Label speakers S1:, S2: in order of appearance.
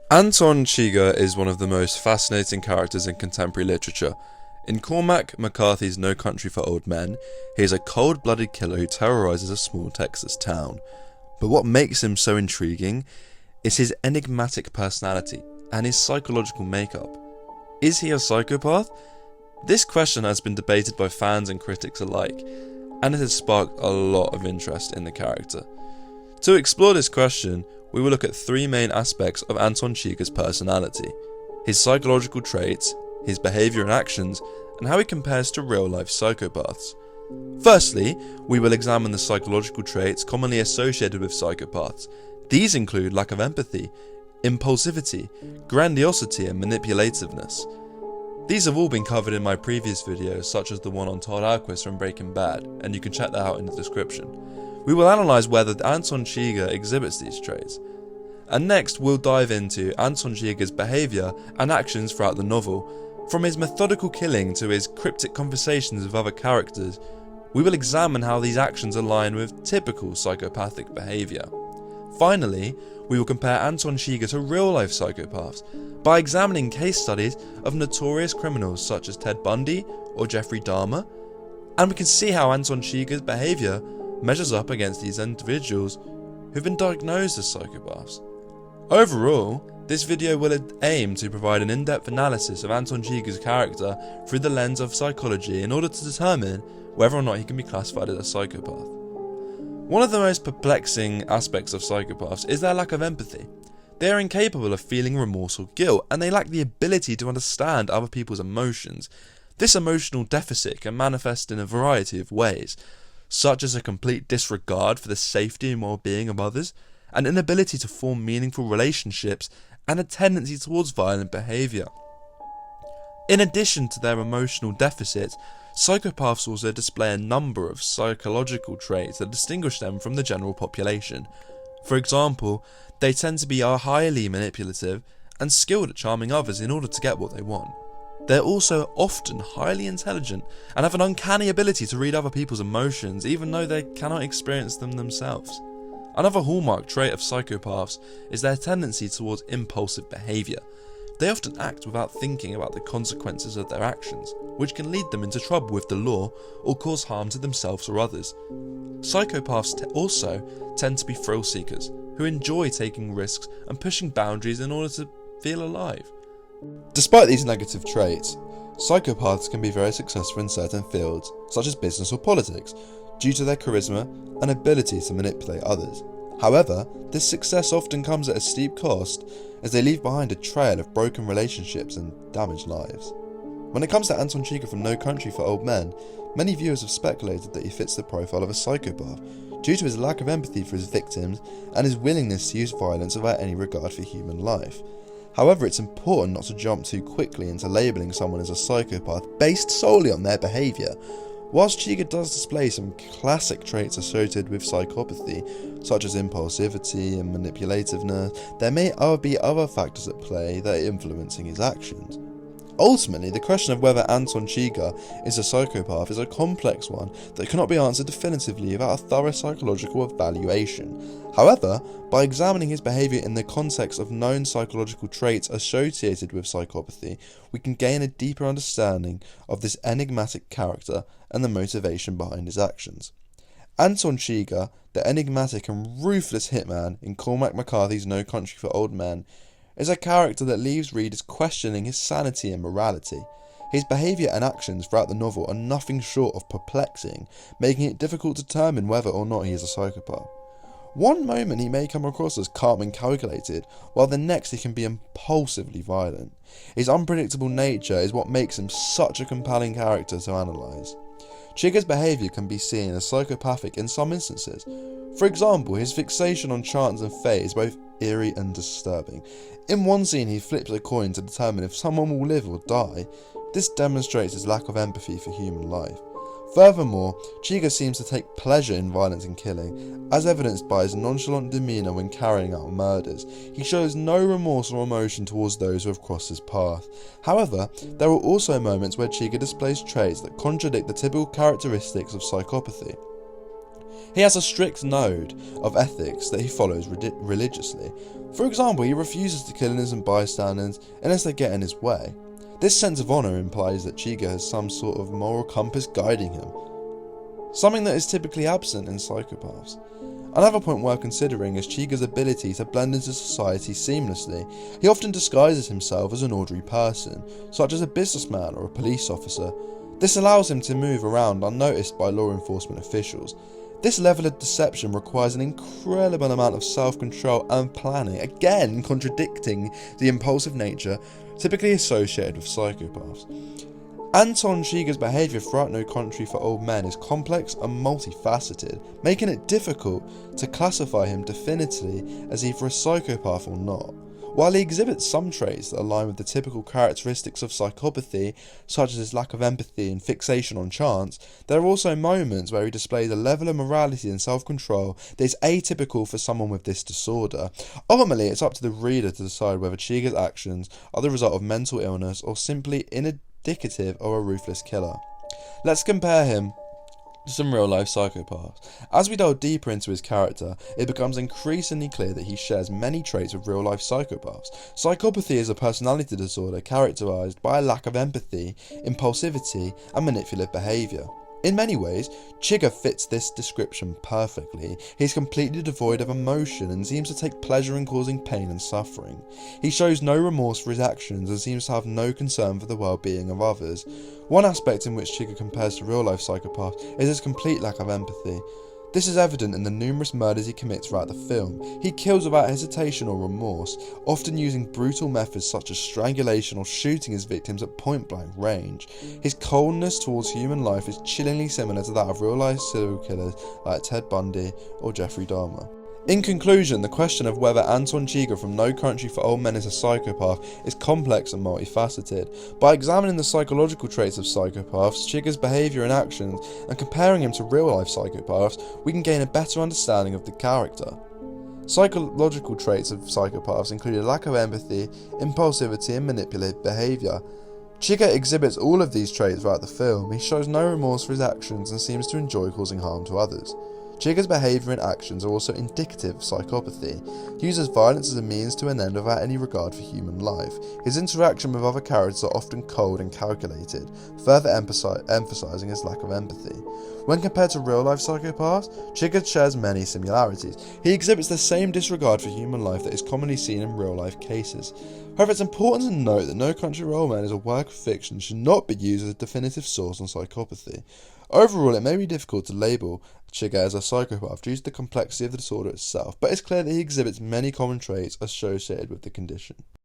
S1: Anton Chigurh is one of the most fascinating characters in contemporary literature. In Cormac McCarthy's No Country for Old Men, he is a cold-blooded killer who terrorizes a small Texas town. But what makes him so intriguing is his enigmatic personality and his psychological makeup. Is he a psychopath? This question has been debated by fans and critics alike, and it has sparked a lot of interest in the character. To explore this question, we will look at three main aspects of Anton Chigurh's personality: his psychological traits, his behaviour and actions, and how he compares to real-life psychopaths. Firstly, we will examine the psychological traits commonly associated with psychopaths. These include lack of empathy, impulsivity, grandiosity, and manipulativeness. These have all been covered in my previous videos, such as the one on Todd Alquist from Breaking Bad, and you can check that out in the description. We will analyse whether Anton Chigurh exhibits these traits. And next we'll dive into Anton Chigurh's behaviour and actions throughout the novel. From his methodical killing to his cryptic conversations with other characters, we will examine how these actions align with typical psychopathic behaviour. Finally, we will compare Anton Chigurh to real-life psychopaths by examining case studies of notorious criminals such as Ted Bundy or Jeffrey Dahmer, and we can see how Anton Chigurh's behaviour measures up against these individuals who've been diagnosed as psychopaths. Overall, this video will aim to provide an in-depth analysis of Anton Chigurh's character through the lens of psychology in order to determine whether or not he can be classified as a psychopath. One of the most perplexing aspects of psychopaths is their lack of empathy. They are incapable of feeling remorse or guilt, and they lack the ability to understand other people's emotions. This emotional deficit can manifest in a variety of ways, such as a complete disregard for the safety and well-being of others, an inability to form meaningful relationships, and a tendency towards violent behaviour. In addition to their emotional deficits, psychopaths also display a number of psychological traits that distinguish them from the general population. For example, they tend to be highly manipulative and skilled at charming others in order to get what they want. They're also often highly intelligent and have an uncanny ability to read other people's emotions even though they cannot experience them themselves. Another hallmark trait of psychopaths is their tendency towards impulsive behaviour. They often act without thinking about the consequences of their actions, which can lead them into trouble with the law or cause harm to themselves or others. Psychopaths also tend to be thrill seekers, who enjoy taking risks and pushing boundaries in order to feel alive. Despite these negative traits, psychopaths can be very successful in certain fields, such as business or politics, due to their charisma and ability to manipulate others. However, this success often comes at a steep cost, as they leave behind a trail of broken relationships and damaged lives. When it comes to Anton Chigurh from No Country for Old Men, many viewers have speculated that he fits the profile of a psychopath, due to his lack of empathy for his victims and his willingness to use violence without any regard for human life. However, it's important not to jump too quickly into labelling someone as a psychopath based solely on their behaviour. Whilst Chigurh does display some classic traits associated with psychopathy, such as impulsivity and manipulativeness, there may be other factors at play that are influencing his actions. Ultimately, the question of whether Anton Chigurh is a psychopath is a complex one that cannot be answered definitively without a thorough psychological evaluation. However, by examining his behaviour in the context of known psychological traits associated with psychopathy, we can gain a deeper understanding of this enigmatic character and the motivation behind his actions. Anton Chigurh, the enigmatic and ruthless hitman in Cormac McCarthy's No Country for Old Men, is a character that leaves readers questioning his sanity and morality. His behaviour and actions throughout the novel are nothing short of perplexing, making it difficult to determine whether or not he is a psychopath. One moment he may come across as calm and calculated, while the next he can be impulsively violent. His unpredictable nature is what makes him such a compelling character to analyse. Chigurh's behaviour can be seen as psychopathic in some instances. For example, his fixation on chance and fate is both eerie and disturbing. In one scene he flips a coin to determine if someone will live or die. This demonstrates his lack of empathy for human life. Furthermore, Chigurh seems to take pleasure in violence and killing, as evidenced by his nonchalant demeanour when carrying out murders. He shows no remorse or emotion towards those who have crossed his path. However, there are also moments where Chigurh displays traits that contradict the typical characteristics of psychopathy. He has a strict code of ethics that he follows religiously. For example, he refuses to kill innocent bystanders unless they get in his way. This sense of honour implies that Chigurh has some sort of moral compass guiding him, something that is typically absent in psychopaths. Another point worth considering is Chigurh's ability to blend into society seamlessly. He often disguises himself as an ordinary person, such as a businessman or a police officer. This allows him to move around unnoticed by law enforcement officials. This level of deception requires an incredible amount of self-control and planning, again contradicting the impulsive nature typically associated with psychopaths. Anton Chigurh's behaviour throughout No Country for Old Men is complex and multifaceted, making it difficult to classify him definitively as either a psychopath or not. While he exhibits some traits that align with the typical characteristics of psychopathy, such as his lack of empathy and fixation on chance, there are also moments where he displays a level of morality and self-control that is atypical for someone with this disorder. Ultimately, it's up to the reader to decide whether Chigurh's actions are the result of mental illness or simply indicative of a ruthless killer. Let's compare him to some real-life psychopaths. As we delve deeper into his character, it becomes increasingly clear that he shares many traits of real-life psychopaths. Psychopathy is a personality disorder characterized by a lack of empathy, impulsivity, and manipulative behavior. In many ways, Chigurh fits this description perfectly. He's completely devoid of emotion and seems to take pleasure in causing pain and suffering. He shows no remorse for his actions and seems to have no concern for the well-being of others. One aspect in which Chigurh compares to real-life psychopaths is his complete lack of empathy. This is evident in the numerous murders he commits throughout the film. He kills without hesitation or remorse, often using brutal methods such as strangulation or shooting his victims at point-blank range. His coldness towards human life is chillingly similar to that of real-life serial killers like Ted Bundy or Jeffrey Dahmer. In conclusion, the question of whether Anton Chigurh from No Country for Old Men is a psychopath is complex and multifaceted. By examining the psychological traits of psychopaths, Chigurh's behaviour and actions, and comparing him to real-life psychopaths, we can gain a better understanding of the character. Psychological traits of psychopaths include a lack of empathy, impulsivity, and manipulative behaviour. Chigurh exhibits all of these traits throughout the film. He shows no remorse for his actions and seems to enjoy causing harm to others. Chigurh's behaviour and actions are also indicative of psychopathy. He uses violence as a means to an end without any regard for human life. His interaction with other characters are often cold and calculated, further emphasising his lack of empathy. When compared to real-life psychopaths, Chigurh shares many similarities. He exhibits the same disregard for human life that is commonly seen in real-life cases. However, it's important to note that No Country for Old Men is a work of fiction and should not be used as a definitive source on psychopathy. Overall, it may be difficult to label Chigurh as a psychopath due to the complexity of the disorder itself, but it's clear that he exhibits many common traits associated with the condition.